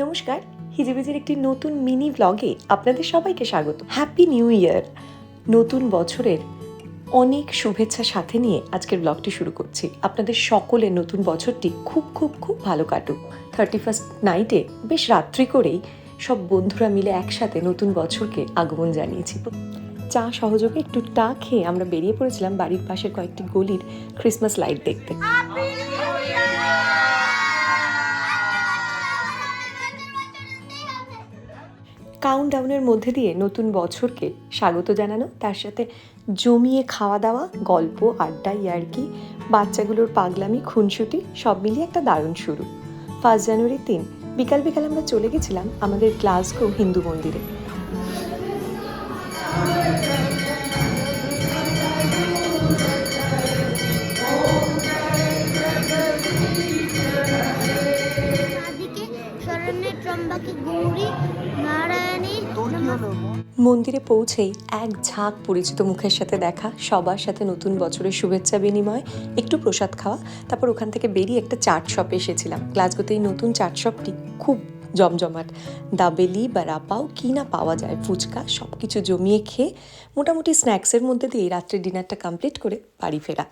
নমস্কার, হিজিবিজির একটি নতুন মিনি ব্লগে আপনাদের সবাইকে স্বাগত। Happy new year! নতুন বছরের অনেক শুভেচ্ছা সাথে নিয়ে আজকের ব্লগটি শুরু করছি। আপনাদের সকলের নতুন বছরটি খুব খুব খুব ভালো কাটুক। 31st নাইটে বেশ রাত্রি করেই সব বন্ধুরা মিলে একসাথে নতুন বছরকে আগমন জানিয়েছি। চা সহযোগে একটু টা খেয়ে আমরা বেরিয়ে পড়েছিলাম বাড়ির পাশের কয়েকটি গলির ক্রিসমাস লাইট দেখতে। কাউন্টডাউনের মধ্যে দিয়ে নতুন বছরকে স্বাগত জানানো, তার সাথে জমিয়ে খাওয়া দাওয়া, গল্প, আড্ডা, ইয়ার্কি, বাচ্চাগুলোর পাগলামি, খুনসুটি সব মিলিয়ে একটা দারুণ শুরু। 1 জানুয়ারির দিন বিকাল বিকাল আমরা চলে গেছিলাম আমাদের গ্লাসগো হিন্দু মন্দিরে। মন্দিরে পৌঁছেই এক ঝাঁক পরিচিত মুখের সাথে দেখা, সবার সাথে নতুন বছরের শুভেচ্ছা বিনিময়, একটু প্রসাদ খাওয়া, তারপর ওখান থেকে বেরিয়ে একটা চাট শপে এসেছিলাম। গ্লাসগোতে এই নতুন চাট শপটি খুব জমজমাট। দাবেলি, বারাপাও, কি না পাওয়া যায়, ফুচকা, সব কিছু জমিয়ে খেয়ে মোটামুটি স্ন্যাক্সের মধ্যে দিয়ে রাত্রে ডিনারটা কমপ্লিট করে বাড়ি ফেরা।